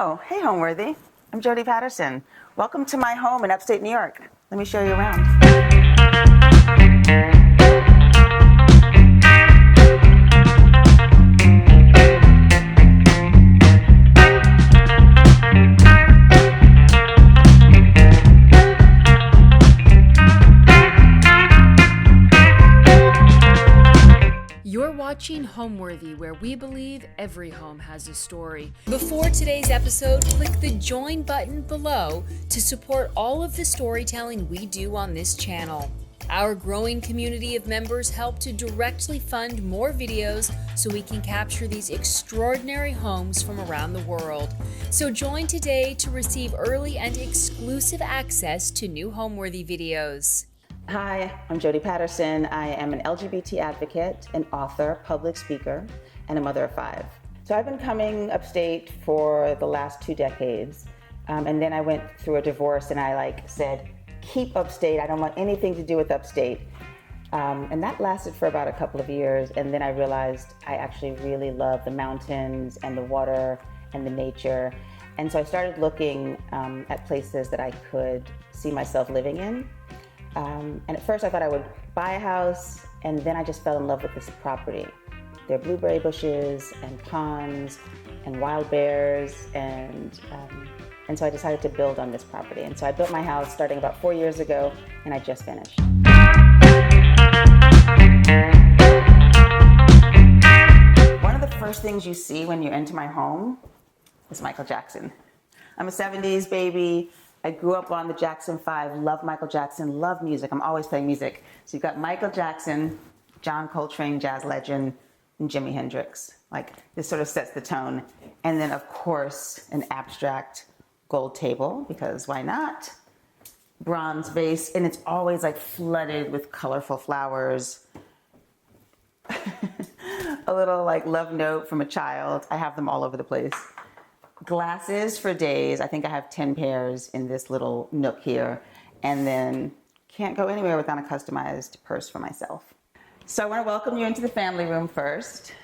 Oh, hey, Homeworthy. I'm Jodie Patterson. Welcome to my home in upstate New York. Let me show you around. You're watching Homeworthy, where we believe every home has a story. Before today's episode, click the join button below to support all of the storytelling we do on this channel. Our growing community of members help to directly fund more videos so we can capture these extraordinary homes from around the world. So join today to receive early and exclusive access to new Homeworthy videos. Hi, I'm Jodie Patterson. I am an LGBT advocate, an author, public speaker, and a mother of 5. So I've been coming upstate for the last 2 decades. And then I went through a divorce and I said, keep upstate. I don't want anything to do with upstate. And that lasted for about a couple of years. And then I realized I actually really love the mountains and the water and the nature. And so I started looking at places that I could see myself living in. And at first I thought I would buy a house, and then I just fell in love with this property. There are blueberry bushes and ponds and wild bears, and so I decided to build on this property. And so I built my house starting about 4 years ago, and I just finished. One of the first things you see when you enter my home is Michael Jackson. I'm a 70s baby. I grew up on the Jackson 5, love Michael Jackson, love music. I'm always playing music. So you've got Michael Jackson, John Coltrane, jazz legend, and Jimi Hendrix. This sort of sets the tone. And then, of course, an abstract gold table, because why not? Bronze vase, and it's always flooded with colorful flowers. A little love note from a child. I have them all over the place. Glasses for days. I think I have 10 pairs in this little nook here, and then can't go anywhere without a customized purse for myself. So I want to welcome you into the family room first.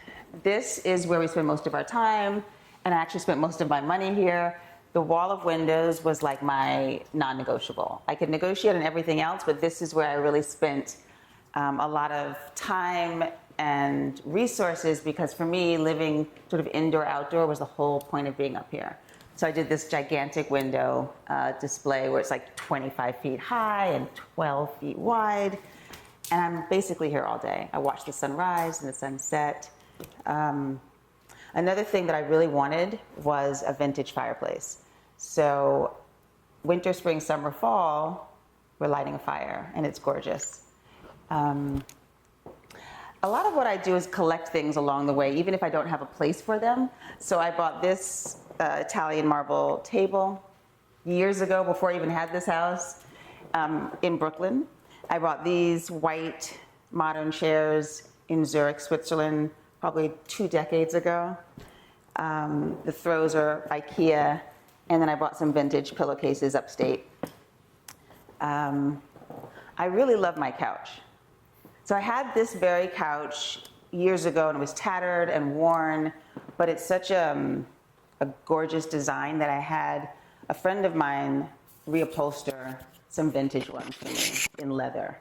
This is where we spend most of our time, and I actually spent most of my money here. The wall of windows was my non-negotiable. I could negotiate on everything else, but this is where I really spent a lot of time and resources, because for me, living sort of indoor-outdoor was the whole point of being up here. So I did this gigantic window display where it's 25 feet high and 12 feet wide. And I'm basically here all day. I watch the sunrise and the sunset. Another thing that I really wanted was a vintage fireplace. So winter, spring, summer, fall, we're lighting a fire, and it's gorgeous. A lot of what I do is collect things along the way, even if I don't have a place for them. So I bought this Italian marble table years ago, before I even had this house, in Brooklyn. I bought these white modern chairs in Zurich, Switzerland, probably 2 decades ago. The throws are IKEA, and then I bought some vintage pillowcases upstate. I really love my couch. So I had this very couch years ago, and it was tattered and worn, but it's such a gorgeous design that I had a friend of mine reupholster some vintage ones for me in leather.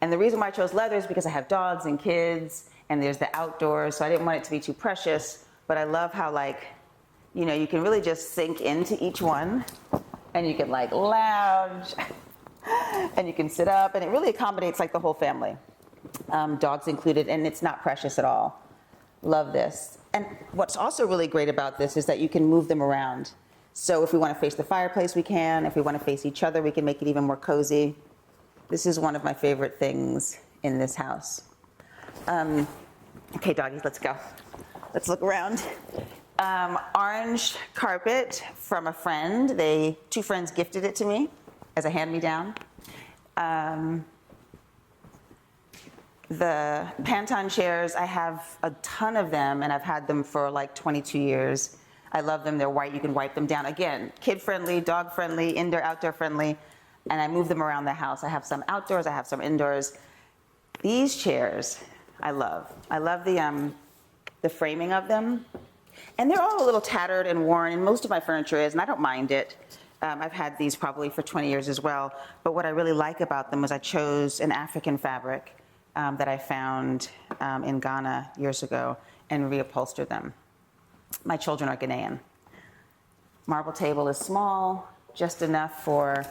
And the reason why I chose leather is because I have dogs and kids, and there's the outdoors, so I didn't want it to be too precious, but I love how you can really just sink into each one, and you can lounge, and you can sit up, and it really accommodates the whole family. Dogs included, and it's not precious at all. Love this. And what's also really great about this is that you can move them around. So if we want to face the fireplace, we can. If we want to face each other, we can make it even more cozy. This is one of my favorite things in this house. Okay, doggies, let's go. Let's look around. Orange carpet from a friend. 2 friends gifted it to me as a hand-me-down. The Panton chairs, I have a ton of them, and I've had them for 22 years. I love them. They're white. You can wipe them down. Again, kid-friendly, dog-friendly, indoor-outdoor friendly, and I move them around the house. I have some outdoors. I have some indoors. These chairs, I love. I love the framing of them. And they're all a little tattered and worn, and most of my furniture is, and I don't mind it. I've had these probably for 20 years as well, but what I really like about them was I chose an African fabric that I found in Ghana years ago and reupholstered them. My children are Ghanaian. Marble table is small, just enough for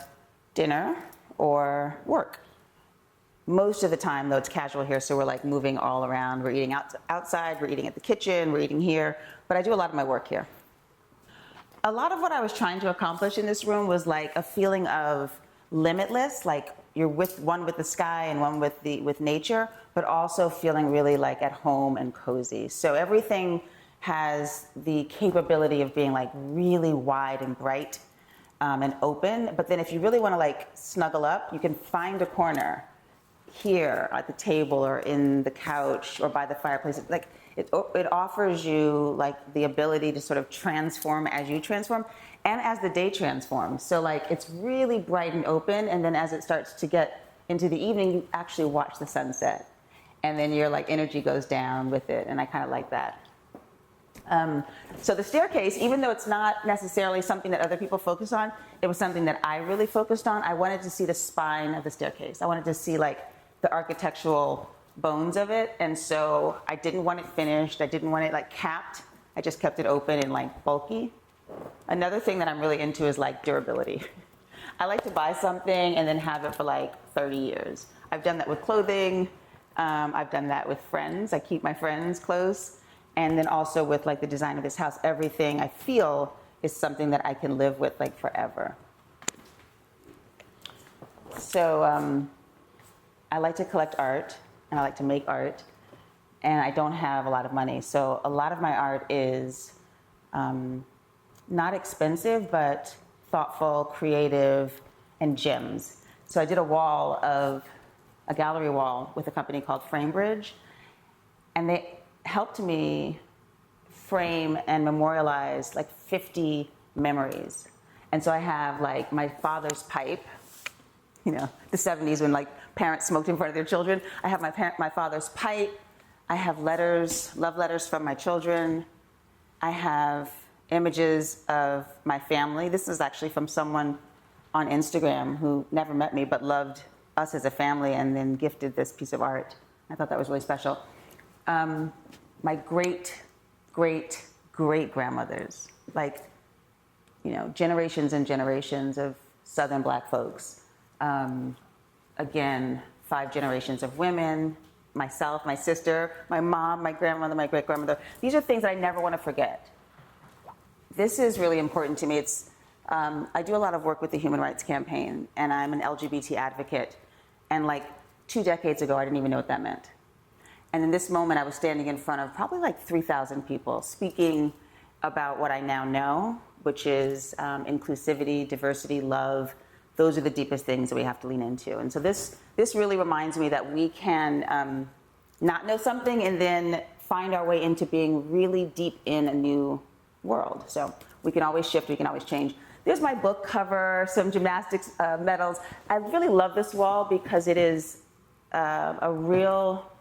dinner or work. Most of the time, though, it's casual here, so we're like moving all around. We're eating outside, we're eating at the kitchen, we're eating here, but I do a lot of my work here. A lot of what I was trying to accomplish in this room was like a feeling of limitless, like you're one with the sky and one with nature, but also feeling really like at home and cozy. So everything has the capability of being like really wide and bright and open, but then if you really want to like snuggle up, you can find a corner here at the table or in the couch or by the fireplace. Like it offers you like the ability to sort of transform as you transform and as the day transforms. So like it's really bright and open, and then as it starts to get into the evening, you actually watch the sunset, and then your like energy goes down with it, and I kind of like that. So the staircase, even though it's not necessarily something that other people focus on, it was something that I really focused on. I wanted to see the spine of the staircase. I wanted to see like the architectural bones of it, and so I didn't want it finished. I didn't want it like capped. I just kept it open and like bulky. Another thing that I'm really into is like durability. I like to buy something and then have it for like 30 years. I've done that with clothing. I've done that with friends. I keep my friends close. And then also with like the design of this house, everything I feel is something that I can live with like forever. So I like to collect art, and I like to make art, and I don't have a lot of money. So a lot of my art is not expensive, but thoughtful, creative, and gems. So I did a gallery wall with a company called Framebridge, and they helped me frame and memorialize like 50 memories. And so I have like my father's pipe, you know, the 70s when like parents smoked in front of their children. I have my father's pipe. I have letters, love letters from my children. I have images of my family. This is actually from someone on Instagram who never met me but loved us as a family and then gifted this piece of art. I thought that was really special. My great grandmothers, like, you know, generations and generations of Southern Black folks. Again, 5 generations of women, myself, my sister, my mom, my grandmother, my great-grandmother. These are things I never want to forget. This is really important to me. I do a lot of work with the Human Rights Campaign, and I'm an LGBT advocate. And like 2 decades ago, I didn't even know what that meant. And in this moment, I was standing in front of probably like 3,000 people speaking about what I now know, which is inclusivity, diversity, love. Those are the deepest things that we have to lean into. And so this really reminds me that we can not know something and then find our way into being really deep in a new world. So we can always shift, we can always change. There's my book cover, some gymnastics medals. I really love this wall because it is a real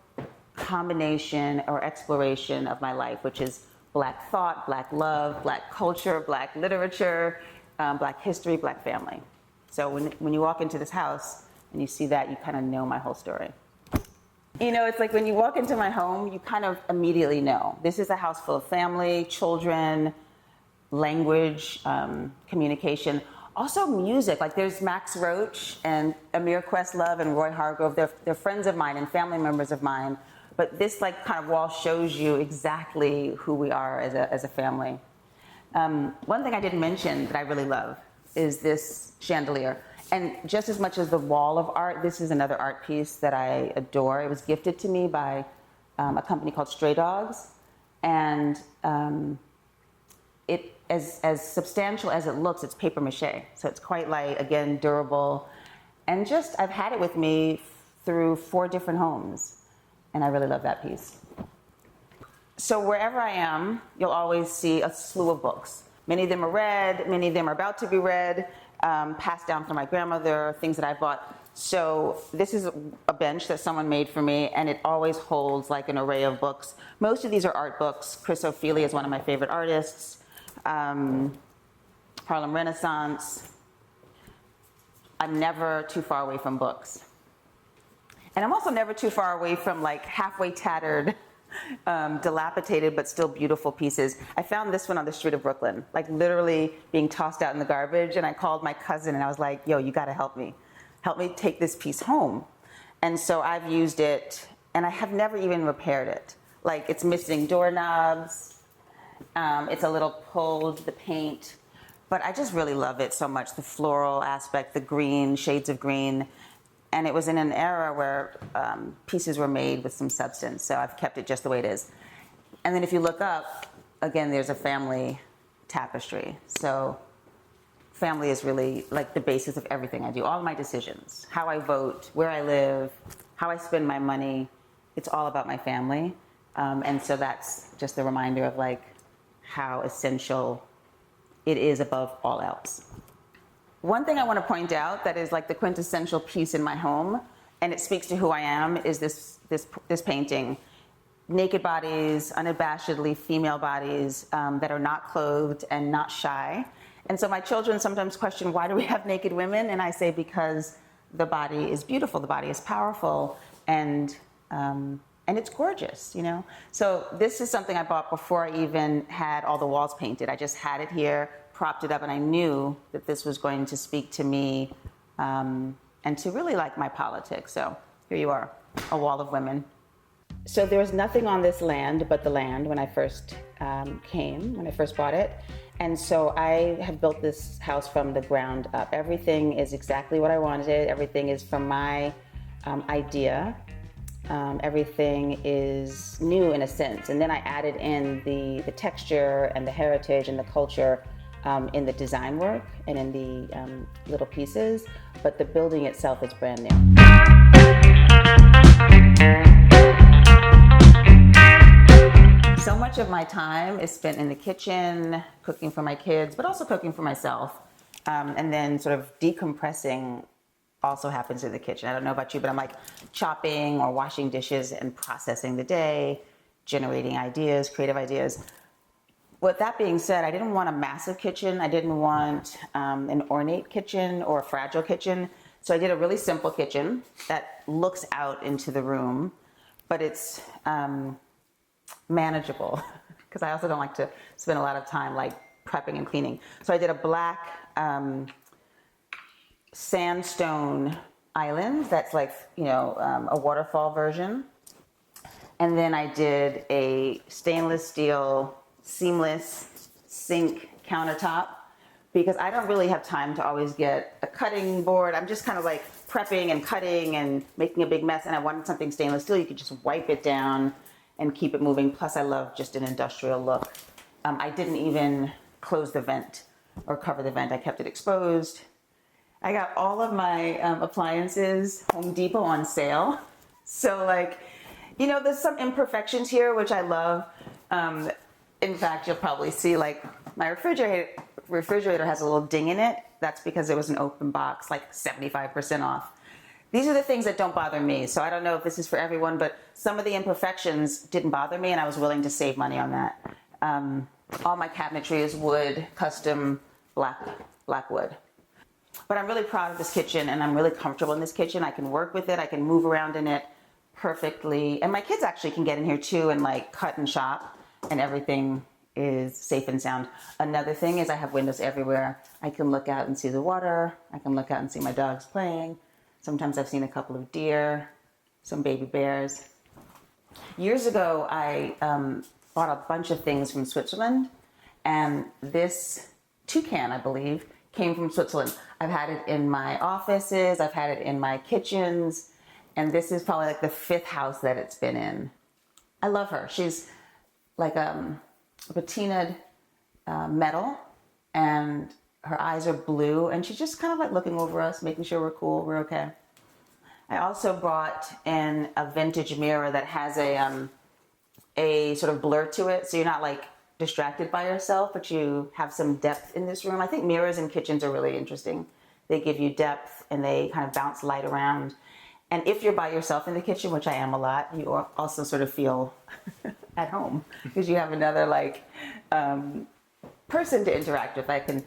combination or exploration of my life, which is Black thought, Black love, Black culture, Black literature, Black history, Black family. So when you walk into this house and you see that, you kind of know my whole story. You know, it's like when you walk into my home, you kind of immediately know. This is a house full of family, children, language, communication. Also music, like there's Max Roach and Amir Questlove and Roy Hargrove. They're friends of mine and family members of mine. But this like kind of wall shows you exactly who we are as a family. One thing I didn't mention that I really love is this chandelier. And just as much as the wall of art, this is another art piece that I adore. It was gifted to me by a company called Stray Dogs. And it, as substantial as it looks, it's paper mache. So it's quite light, again, durable. And just, I've had it with me through 4 different homes. And I really love that piece. So wherever I am, you'll always see a slew of books. Many of them are read, many of them are about to be read, passed down from my grandmother, things that I bought. So this is a bench that someone made for me, and it always holds like an array of books. Most of these are art books. Chris O'Feely is one of my favorite artists. Harlem Renaissance. I'm never too far away from books. And I'm also never too far away from like halfway tattered, dilapidated, but still beautiful pieces. I found this one on the street of Brooklyn, like literally being tossed out in the garbage. And I called my cousin and I was like, yo, you gotta help me. Help me take this piece home. And so I've used it and I have never even repaired it. Like it's missing doorknobs. It's a little pulled, the paint. But I just really love it so much. The floral aspect, the green, shades of green. And it was in an era where pieces were made with some substance. So I've kept it just the way it is. And then if you look up, again, there's a family tapestry. So family is really like the basis of everything I do. All of my decisions, how I vote, where I live, how I spend my money. It's all about my family. And so that's just a reminder of like how essential it is above all else. One thing I want to point out that is like the quintessential piece in my home, and it speaks to who I am, is this painting. Naked bodies, unabashedly female bodies that are not clothed and not shy. And so my children sometimes question, why do we have naked women? And I say, because the body is beautiful, the body is powerful, and it's gorgeous, you know? So this is something I bought before I even had all the walls painted. I just had it here, propped it up, and I knew that this was going to speak to me and to really like my politics. So here you are, a wall of women. So there was nothing on this land but the land when I first when I first bought it. And so I have built this house from the ground up. Everything is exactly what I wanted. Everything is from my idea. Everything is new in a sense. And then I added in the texture and the heritage and the culture in the design work and in the little pieces, but the building itself is brand new. So much of my time is spent in the kitchen, cooking for my kids, but also cooking for myself. And then sort of decompressing also happens in the kitchen. I don't know about you, but I'm like chopping or washing dishes and processing the day, generating ideas, creative ideas. With that being said, I didn't want a massive kitchen. I didn't want an ornate kitchen or a fragile kitchen. So I did a really simple kitchen that looks out into the room, but it's manageable because I also don't like to spend a lot of time like prepping and cleaning. So I did a black sandstone island that's like, you know, a waterfall version. And then I did a stainless steel seamless sink countertop because I don't really have time to always get a cutting board. I'm just kind of like prepping and cutting and making a big mess, and I wanted something stainless steel. You could just wipe it down and keep it moving. Plus I love just an industrial look. I didn't even close the vent or cover the vent. I kept it exposed. I got all of my appliances, Home Depot, on sale. So like, you know, there's some imperfections here, which I love. In fact, you'll probably see like my refrigerator has a little ding in it. That's because it was an open box, like 75% off. These are the things that don't bother me. So I don't know if this is for everyone, but some of the imperfections didn't bother me and I was willing to save money on that. All my cabinetry is wood, custom black wood. But I'm really proud of this kitchen and I'm really comfortable in this kitchen. I can work with it. I can move around in it perfectly. And my kids actually can get in here too and like cut and shop, and everything is safe and sound. Another thing is I have windows everywhere. I can look out and see the water. I can look out and see my dogs playing. Sometimes I've seen a couple of deer, some baby bears. Years ago, I bought a bunch of things from Switzerland, and this toucan, I believe, came from Switzerland. I've had it in my offices, I've had it in my kitchens, and this is probably like the 5th house that it's been in. I love her. She's like patinaed metal, and her eyes are blue, and she's just kind of like looking over us, making sure we're cool, we're okay. I also brought in a vintage mirror that has a sort of blur to it, so you're not like distracted by yourself, but you have some depth in this room. I think mirrors in kitchens are really interesting They give you depth and they kind of bounce light around. And if you're by yourself in the kitchen, which I am a lot, you also sort of feel at home because you have another person to interact with. I can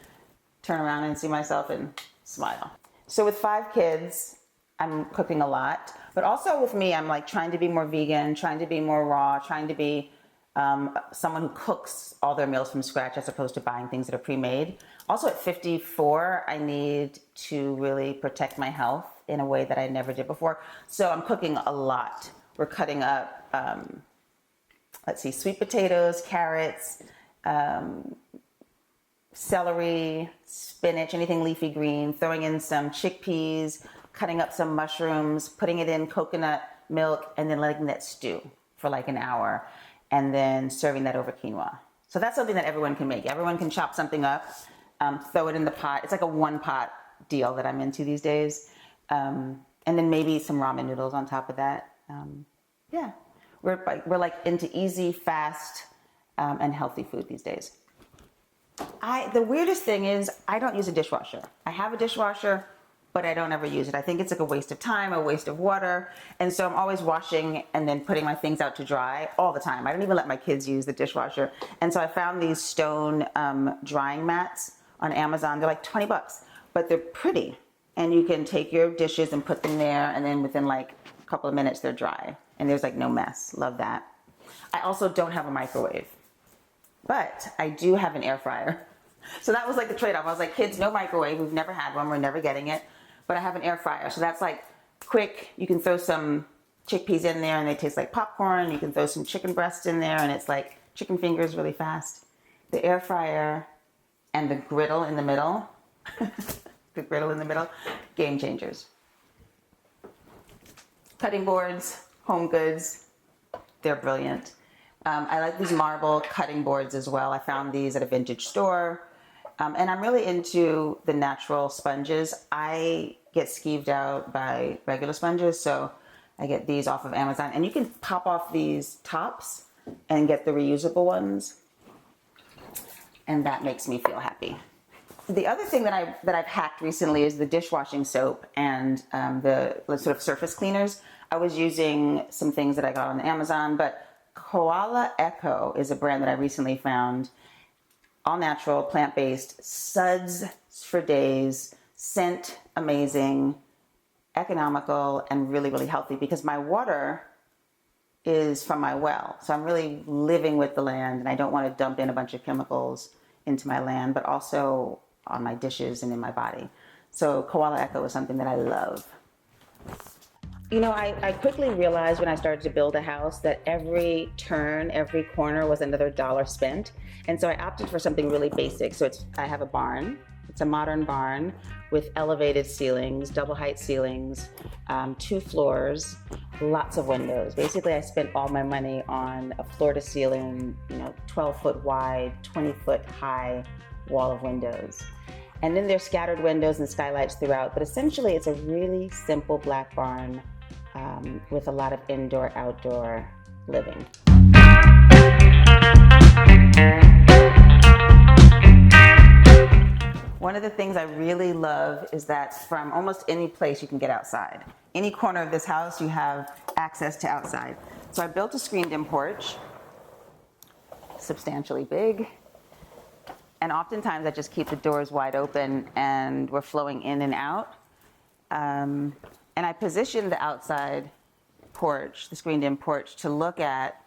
turn around and see myself and smile. So with 5 kids, I'm cooking a lot, but also with me, I'm like trying to be more vegan, trying to be more raw, trying to be someone who cooks all their meals from scratch as opposed to buying things that are pre-made. Also at 54, I need to really protect my health in a way that I never did before. So I'm cooking a lot. We're cutting up, sweet potatoes, carrots, celery, spinach, anything leafy green, throwing in some chickpeas, cutting up some mushrooms, putting it in coconut milk, and then letting that stew for like an hour, and then serving that over quinoa. So that's something that everyone can make. Everyone can chop something up, throw it in the pot. It's like a one-pot deal that I'm into these days. And then maybe some ramen noodles on top of that. Yeah, we're like into easy, fast, and healthy food these days. The weirdest thing is I don't use a dishwasher. I have a dishwasher, but I don't ever use it. I think it's like a waste of time, a waste of water. And so I'm always washing and then putting my things out to dry all the time. I don't even let my kids use the dishwasher. And so I found these stone drying mats on Amazon. They're like $20, but they're pretty. And you can take your dishes and put them there, and then within like a couple of minutes, they're dry. And there's like no mess. Love that. I also don't have a microwave, but I do have an air fryer. So that was like the trade-off. I was like, kids, no microwave. We've never had one. We're never getting it. But I have an air fryer. So that's like quick. You can throw some chickpeas in there and they taste like popcorn. You can throw some chicken breasts in there and it's like chicken fingers really fast. The air fryer and the griddle in the middle, game changers. Cutting boards, home goods, they're brilliant. I like these marble cutting boards as well. I found these at a vintage store. And I'm really into the natural sponges. I get skeeved out by regular sponges, so I get these off of Amazon. And you can pop off these tops and get the reusable ones. And that makes me feel happy. The other thing that I've hacked recently is the dishwashing soap and the sort of surface cleaners. I was using some things that I got on Amazon, but Koala Echo is a brand that I recently found. All natural, plant-based, suds for days, scent amazing, economical, and really, really healthy because my water is from my well. So I'm really living with the land and I don't want to dump in a bunch of chemicals into my land, but also on my dishes and in my body. So Koala Echo is something that I love. You know, I quickly realized when I started to build a house that every turn, every corner was another dollar spent. And so I opted for something really basic. So I have a barn. It's a modern barn with elevated ceilings, double height ceilings, 2 floors, lots of windows. Basically, I spent all my money on a floor to ceiling, 12-foot wide, 20-foot high wall of windows. And then there's scattered windows and skylights throughout. But essentially, it's a really simple black barn with a lot of indoor-outdoor living. One of the things I really love is that from almost any place you can get outside. Any corner of this house, you have access to outside. So I built a screened-in porch, substantially big. And oftentimes I just keep the doors wide open and we're flowing in and out. And I positioned the outside porch, the screened-in porch, to look at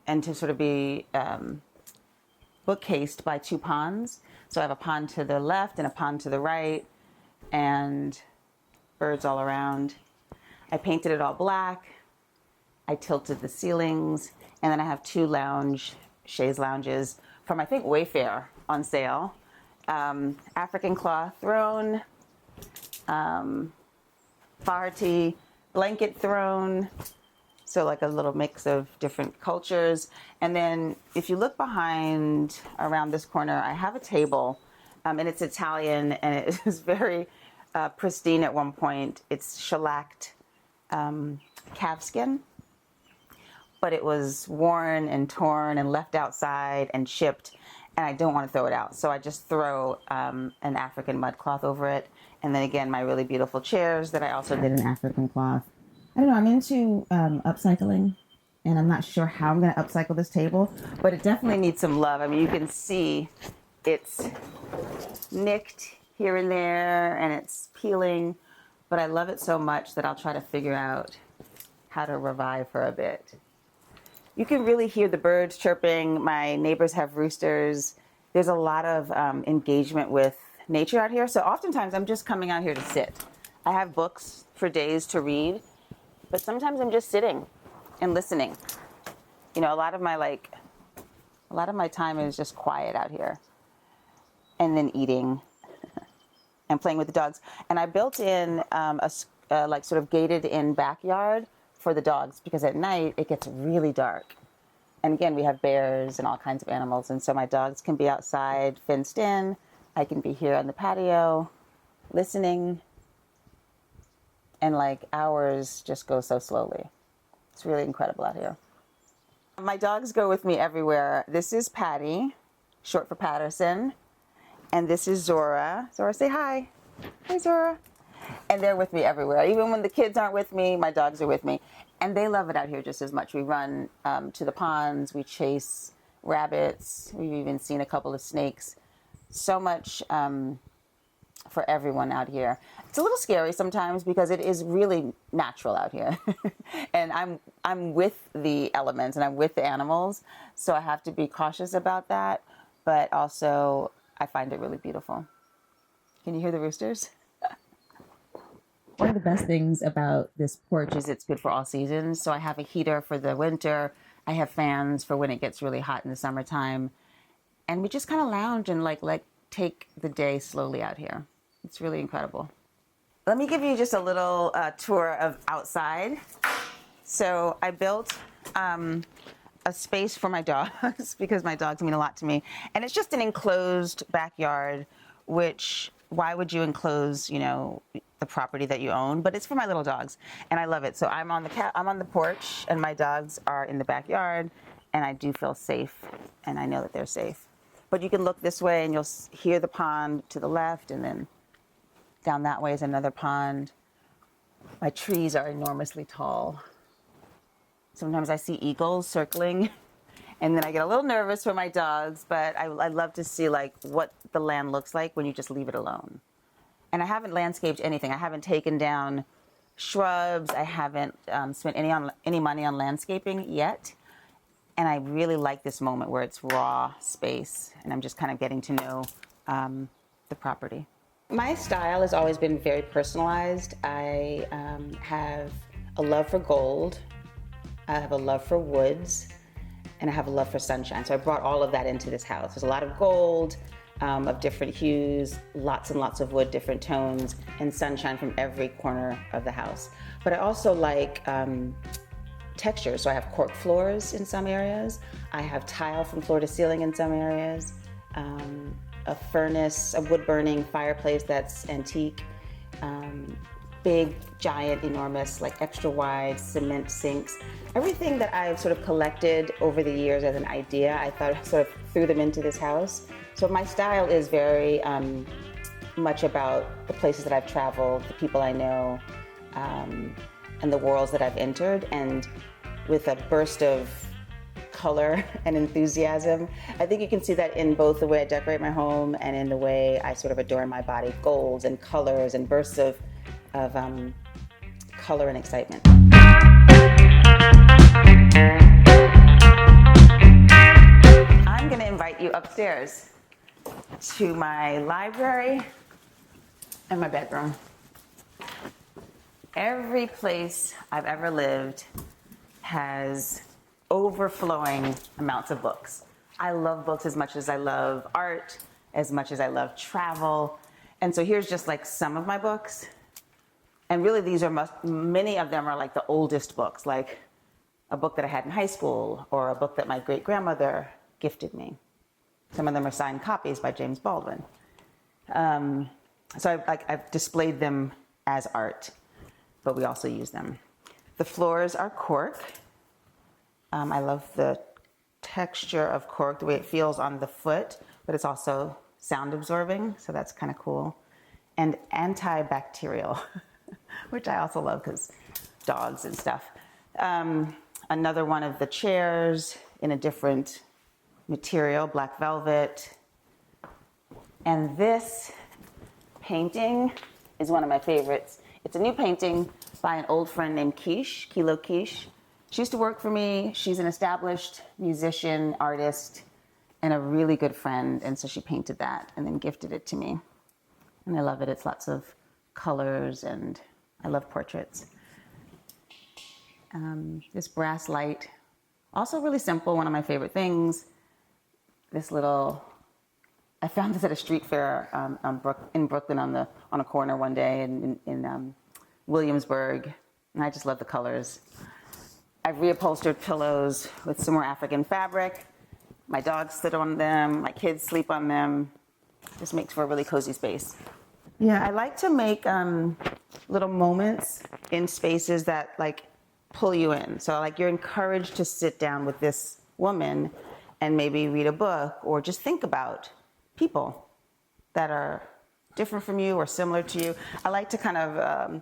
and to sort of be bookcased by 2 ponds. So I have a pond to the left and a pond to the right, and birds all around. I painted it all black. I tilted the ceilings, and then I have 2 chaise lounges from, I think, Wayfair on sale. African cloth throne, Farty blanket throne, so like a little mix of different cultures. And then if you look behind around this corner, I have a table, and it's Italian, and it is very pristine at one point. It's shellacked calfskin, but it was worn and torn and left outside and chipped. and I don't want to throw it out. So I just throw an African mud cloth over it. And then again, my really beautiful chairs that I also did in African cloth. I don't know, I'm into upcycling, and I'm not sure how I'm going to upcycle this table, but it definitely needs some love. I mean, you can see it's nicked here and there, and it's peeling, but I love it so much that I'll try to figure out how to revive her a bit. You can really hear the birds chirping. My neighbors have roosters. There's a lot of engagement with nature out here. So oftentimes I'm just coming out here to sit. I have books for days to read, but sometimes I'm just sitting and listening. You know, a lot of my time is just quiet out here, and then eating and playing with the dogs. And I built in a like sort of gated in backyard for the dogs, because at night it gets really dark. And again, we have bears and all kinds of animals. And so my dogs can be outside fenced in. I can be here on the patio listening. And like hours just go so slowly. It's really incredible out here. My dogs go with me everywhere. This is Patty, short for Patterson. And this is Zora. Zora, say hi. Hi, Zora. And they're with me everywhere. Even when the kids aren't with me, my dogs are with me. And they love it out here just as much. We run to the ponds. We chase rabbits. We've even seen a couple of snakes. So much for everyone out here. It's a little scary sometimes because it is really natural out here. And I'm with the elements and I'm with the animals. So I have to be cautious about that. But also, I find it really beautiful. Can you hear the roosters? One of the best things about this porch is it's good for all seasons. So I have a heater for the winter. I have fans for when it gets really hot in the summertime. And we just kind of lounge and like take the day slowly out here. It's really incredible. Let me give you just a little tour of outside. So I built a space for my dogs because my dogs mean a lot to me. And it's just an enclosed backyard, which why would you enclose, you know, the property that you own? But it's for my little dogs, and I love it. So I'm on the porch, and my dogs are in the backyard, and I do feel safe, and I know that they're safe. But you can look this way, and you'll hear the pond to the left, and then down that way is another pond. My trees are enormously tall. Sometimes I see eagles circling, and then I get a little nervous for my dogs, but I love to see like what the land looks like when you just leave it alone. And I haven't landscaped anything. I haven't taken down shrubs. I haven't spent any money on landscaping yet. And I really like this moment where it's raw space, and I'm just kind of getting to know the property. My style has always been very personalized. I have a love for gold. I have a love for woods. And I have a love for sunshine. So I brought all of that into this house. There's a lot of gold of different hues, lots and lots of wood, different tones, and sunshine from every corner of the house. But I also like textures. So I have cork floors in some areas. I have tile from floor to ceiling in some areas. A furnace, a wood burning fireplace that's antique. Big, giant, enormous, like extra wide cement sinks. Everything that I've sort of collected over the years as an idea, I thought I sort of threw them into this house. So my style is very much about the places that I've traveled, the people I know, and the worlds that I've entered. And with a burst of color and enthusiasm, I think you can see that in both the way I decorate my home and in the way I sort of adorn my body. Golds and colors and bursts of color and excitement. I'm going to invite you upstairs to my library and my bedroom. Every place I've ever lived has overflowing amounts of books. I love books as much as I love art, as much as I love travel. And so here's just like some of my books. And really many of them are like the oldest books, like a book that I had in high school or a book that my great-grandmother gifted me. Some of them are signed copies by James Baldwin. So I've displayed them as art, but we also use them. The floors are cork. I love the texture of cork, the way it feels on the foot, but it's also sound absorbing, so that's kind of cool. And antibacterial, which I also love because dogs and stuff. Another one of the chairs in a different material, black velvet. And this painting is one of my favorites. It's a new painting by an old friend named Kilo Quiche. She used to work for me. She's an established musician, artist, and a really good friend. And so she painted that and then gifted it to me. And I love it. It's lots of colors, and I love portraits. This brass light, also really simple, one of my favorite things. This little, I found this at a street fair in Brooklyn on a corner one day in Williamsburg, and I just love the colors. I've reupholstered pillows with some more African fabric. My dogs sit on them, my kids sleep on them. This makes for a really cozy space. Yeah, I like to make little moments in spaces that like pull you in. So like you're encouraged to sit down with this woman and maybe read a book or just think about people that are different from you or similar to you. I like to kind of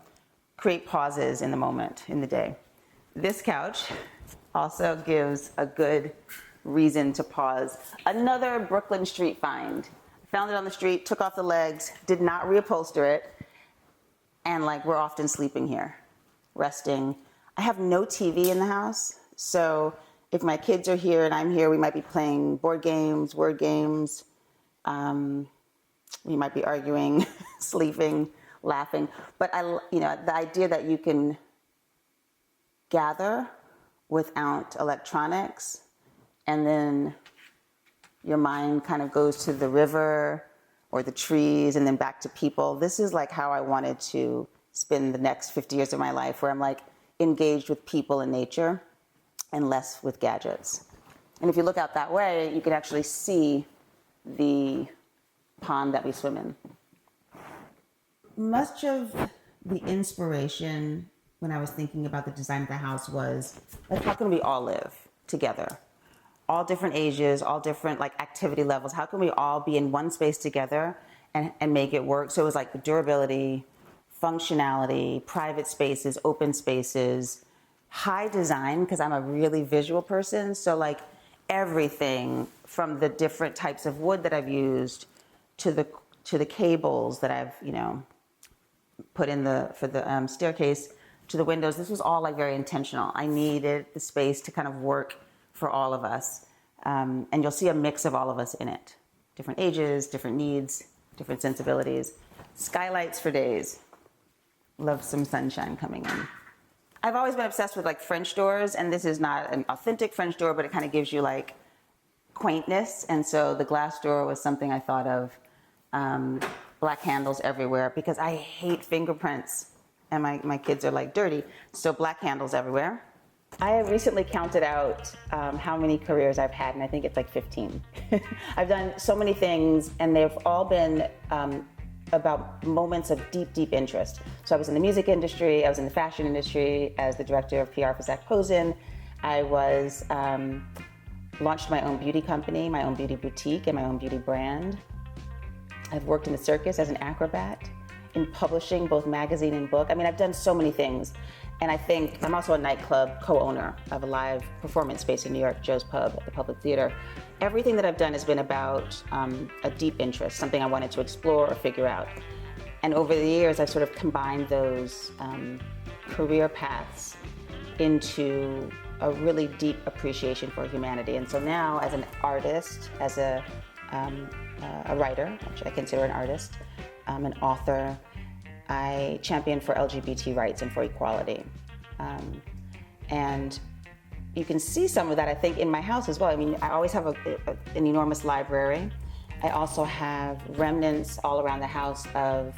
create pauses in the moment, in the day. This couch also gives a good reason to pause. Another Brooklyn street find. Found it on the street, took off the legs, did not reupholster it, and like we're often sleeping here, resting. I have no TV in the house, so if my kids are here and I'm here, we might be playing board games, word games. We might be arguing, sleeping, laughing. But the idea that you can gather without electronics, and then your mind kind of goes to the river or the trees and then back to people. This is like how I wanted to spend the next 50 years of my life, where I'm like engaged with people and nature and less with gadgets. And if you look out that way, you can actually see the pond that we swim in. Much of the inspiration when I was thinking about the design of the house was like, how can we all live together? All different ages, all different like activity levels. How can we all be in one space together and make it work? So it was like durability, functionality, private spaces, open spaces, high design, because I'm a really visual person. So like everything from the different types of wood that I've used to the cables that I've put in for the staircase to the windows. This was all like very intentional. I needed the space to kind of work for all of us. And you'll see a mix of all of us in it. Different ages, different needs, different sensibilities. Skylights for days. Love some sunshine coming in. I've always been obsessed with like French doors, and this is not an authentic French door, but it kind of gives you like quaintness. And so the glass door was something I thought of. Black handles everywhere because I hate fingerprints, and my kids are like dirty. So black handles everywhere. I have recently counted out how many careers I've had, and I think it's like 15. I've done so many things, and they've all been about moments of deep, deep interest. So I was in the music industry, I was in the fashion industry as the director of PR for Zach Posen. I was launched my own beauty company, my own beauty boutique, and my own beauty brand. I've worked in the circus as an acrobat, in publishing, both magazine and book. I mean, I've done so many things. And I think I'm also a nightclub co-owner of a live performance space in New York, Joe's Pub at the Public Theater. Everything that I've done has been about a deep interest, something I wanted to explore or figure out. And over the years, I've sort of combined those career paths into a really deep appreciation for humanity. And so now, as an artist, as a writer, which I consider an artist, an author, I champion for LGBT rights and for equality. And you can see some of that, I think, in my house as well. I mean, I always have an enormous library. I also have remnants all around the house of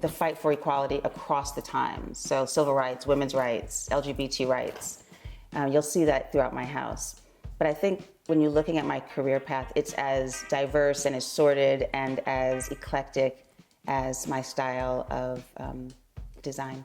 the fight for equality across the times. So civil rights, women's rights, LGBT rights. You'll see that throughout my house. But I think when you're looking at my career path, it's as diverse and as sorted and as eclectic as my style of design.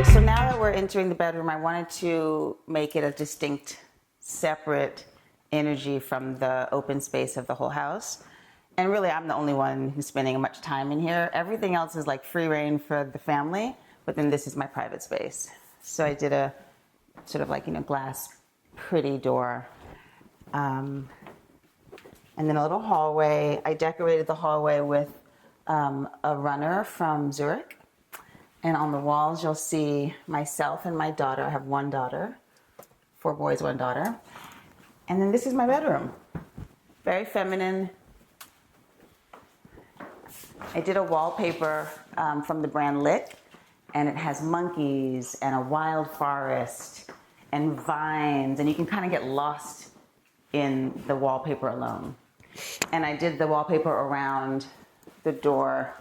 So now that we're entering the bedroom, I wanted to make it a distinct, separate energy from the open space of the whole house. And really, I'm the only one who's spending much time in here. Everything else is like free reign for the family, but then this is my private space. So I did a sort of like, glass pretty door. And then a little hallway. I decorated the hallway with a runner from Zurich. And on the walls, you'll see myself and my daughter. I have one daughter, 4 boys, 1 daughter. And then this is my bedroom. Very feminine. I did a wallpaper from the brand Lick, and it has monkeys and a wild forest and vines, and you can kind of get lost in the wallpaper alone. And I did the wallpaper around the door,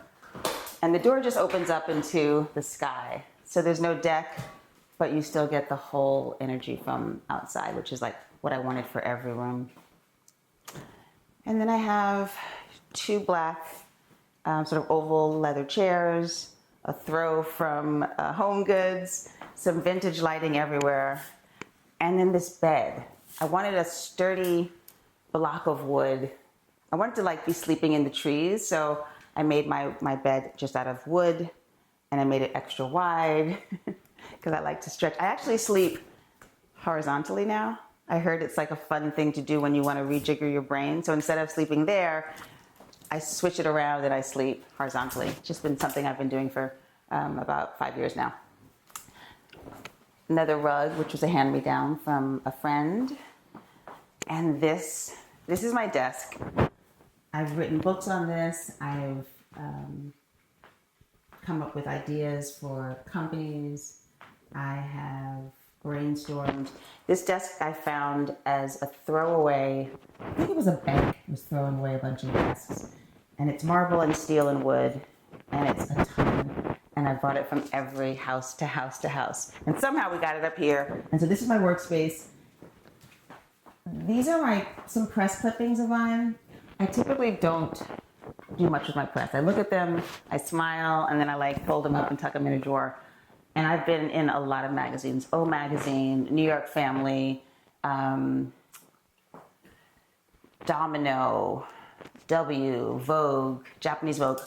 and the door just opens up into the sky. So there's no deck, but you still get the whole energy from outside, which is like what I wanted for every room. And then I have 2 black sort of oval leather chairs, a throw from Home Goods, some vintage lighting everywhere, and then this bed. I wanted a sturdy block of wood. I wanted to like be sleeping in the trees, so I made my bed just out of wood, and I made it extra wide because I like to stretch. I actually sleep horizontally now. I heard it's like a fun thing to do when you want to rejigger your brain. So instead of sleeping there, I switch it around and I sleep horizontally. It's just been something I've been doing for about 5 years now. Another rug, which was a hand-me-down from a friend. And this is my desk. I've written books on this. I've come up with ideas for companies. I have brainstormed. This desk I found as a throwaway. I think it was a bank was throwing away a bunch of desks. And it's marble and steel and wood. And it's a ton. And I brought it from every house to house to house. And somehow we got it up here. And so this is my workspace. These are some press clippings of mine. I typically don't do much with my press. I look at them, I smile, and then I fold them up and tuck them in a drawer. And I've been in a lot of magazines. O Magazine, New York Family, Domino, W, Vogue, Japanese Vogue,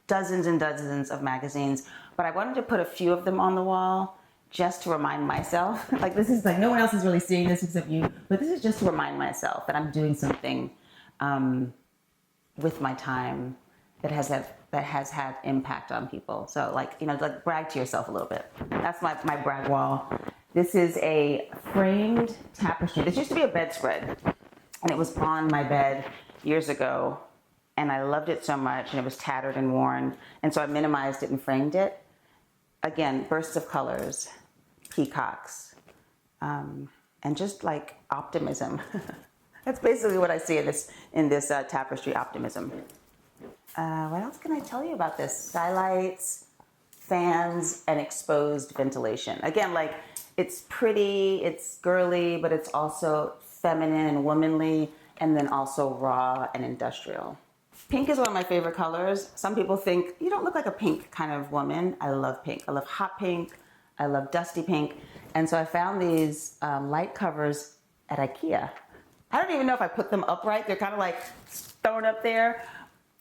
dozens and dozens of magazines. But I wanted to put a few of them on the wall just to remind myself. This is no one else is really seeing this except you. But this is just to remind myself that I'm doing something with my time that has had impact on people. So brag to yourself a little bit. That's my brag wall. This is a framed tapestry. This used to be a bedspread, and it was on my bed years ago, and I loved it so much, and it was tattered and worn, and so I minimized it and framed it. Again, bursts of colors, peacocks, and just optimism. That's basically what I see in this tapestry, optimism. What else can I tell you about this? Skylights, fans, and exposed ventilation. Again, it's pretty, it's girly, but it's also feminine and womanly, and then also raw and industrial. Pink is one of my favorite colors. Some people think, you don't look like a pink kind of woman. I love pink. I love hot pink. I love dusty pink. And so I found these light covers at IKEA. I don't even know if I put them upright. They're kind of thrown up there.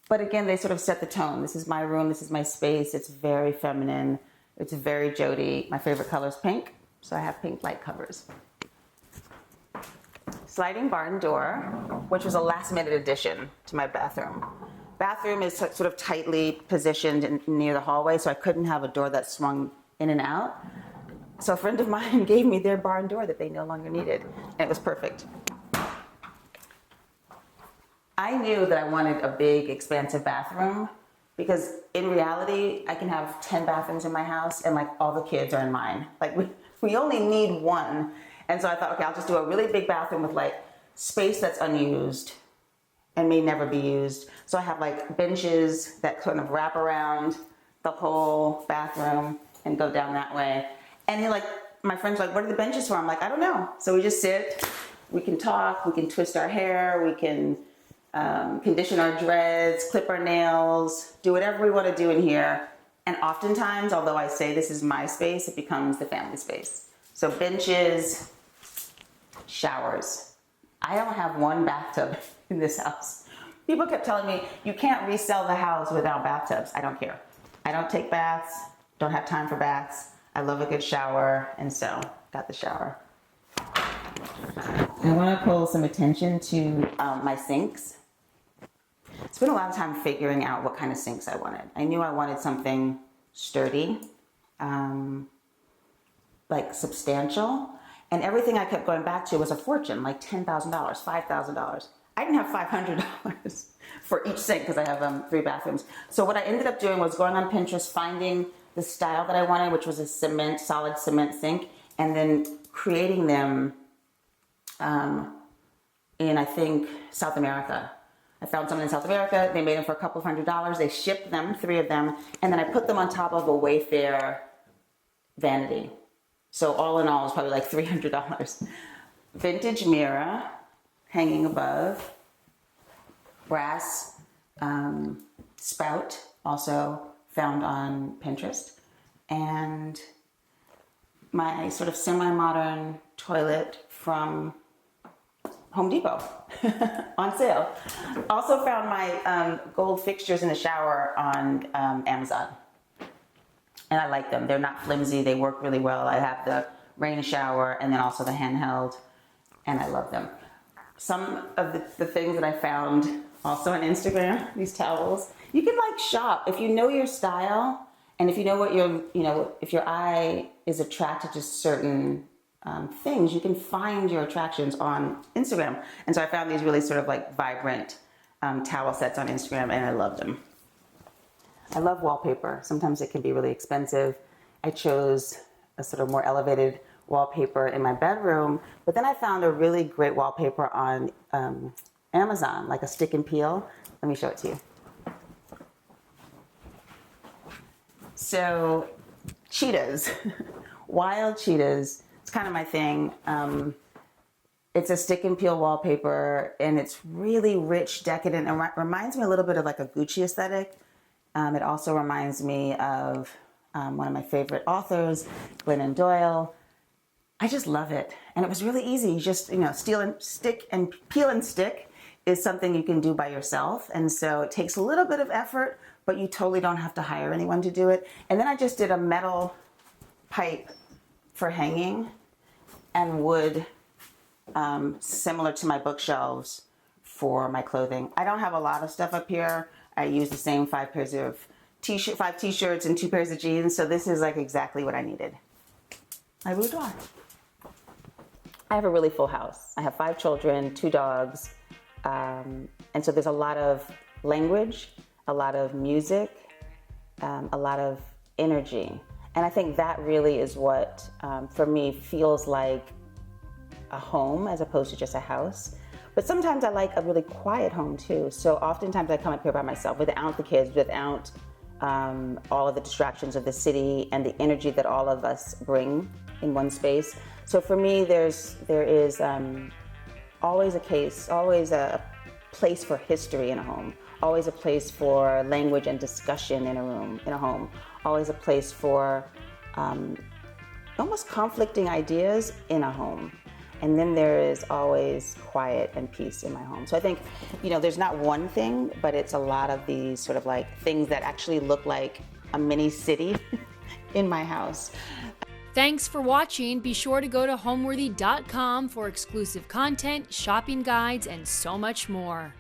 But again, they sort of set the tone. This is my room. This is my space. It's very feminine. It's very Jodie. My favorite color is pink, so I have pink light covers. Sliding barn door, which was a last-minute addition to my bathroom. Bathroom is sort of tightly positioned near the hallway, so I couldn't have a door that swung in and out. So a friend of mine gave me their barn door that they no longer needed, and it was perfect. I knew that I wanted a big, expansive bathroom because in reality, I can have 10 bathrooms in my house and all the kids are in mine. We only need one. And so I thought, okay, I'll just do a really big bathroom with space that's unused and may never be used. So I have benches that kind of wrap around the whole bathroom and go down that way. And my friends are what are the benches for? I'm I don't know. So we just sit, we can talk, we can twist our hair, we can condition our dreads, clip our nails, do whatever we want to do in here. And oftentimes, although I say this is my space, it becomes the family space. So benches, showers. I don't have one bathtub in this house. People kept telling me, you can't resell the house without bathtubs. I don't care. I don't take baths, don't have time for baths. I love a good shower, and so got the shower. I want to pull some attention to my sinks. Spent a lot of time figuring out what kind of sinks I wanted. I knew I wanted something sturdy, like substantial, and everything I kept going back to was a fortune, like $10,000, $5,000. I didn't have $500 for each sink because I have 3 bathrooms. So what I ended up doing was going on Pinterest, finding the style that I wanted, which was a solid cement sink, and then creating them in, I think, South America. I found someone in South America. They made them for a couple of $100s. They shipped them, 3 of them, and then I put them on top of a Wayfair vanity. So all in all, it was probably like $300. Vintage mirror hanging above. Brass spout, also found on Pinterest. And my sort of semi-modern toilet from Home Depot on sale. Also found my gold fixtures in the shower on Amazon. And I like them. They're not flimsy. They work really well. I have the rain shower and then also the handheld, and I love them. Some of the things that I found also on Instagram, these towels, you can like shop. If you know your style and if you know what if your eye is attracted to certain things, you can find your attractions on Instagram. And so I found these really sort of like vibrant towel sets on Instagram, and I love them. I love wallpaper. Sometimes it can be really expensive. I chose a sort of more elevated wallpaper in my bedroom, but then I found a really great wallpaper on Amazon, like a stick and peel. Let me show it to you. So cheetahs, wild cheetahs. It's kind of my thing. It's a stick and peel wallpaper, and it's really rich, decadent, and reminds me a little bit of like a Gucci aesthetic. It also reminds me of one of my favorite authors, Glennon Doyle. I just love it. And it was really easy. You just, steal and stick and peel and stick is something you can do by yourself. And so it takes a little bit of effort, but you totally don't have to hire anyone to do it. And then I just did a metal pipe for hanging and wood similar to my bookshelves for my clothing. I don't have a lot of stuff up here. I use the same 5 pairs of 5 t-shirts and 2 pairs of jeans. So this is like exactly what I needed. My boudoir. I have a really full house. I have 5 children, 2 dogs. And so there's a lot of language, a lot of music, a lot of energy. And I think that really is what, for me, feels like a home as opposed to just a house. But sometimes I like a really quiet home too. So oftentimes I come up here by myself without the kids, without all of the distractions of the city and the energy that all of us bring in one space. So for me, there is always a place for history in a home, always a place for language and discussion in a home, always a place for almost conflicting ideas in a home. And then there is always quiet and peace in my home. So I think, there's not one thing, but it's a lot of these sort of like things that actually look like a mini city in my house. Thanks for watching. Be sure to go to homeworthy.com for exclusive content, shopping guides, and so much more.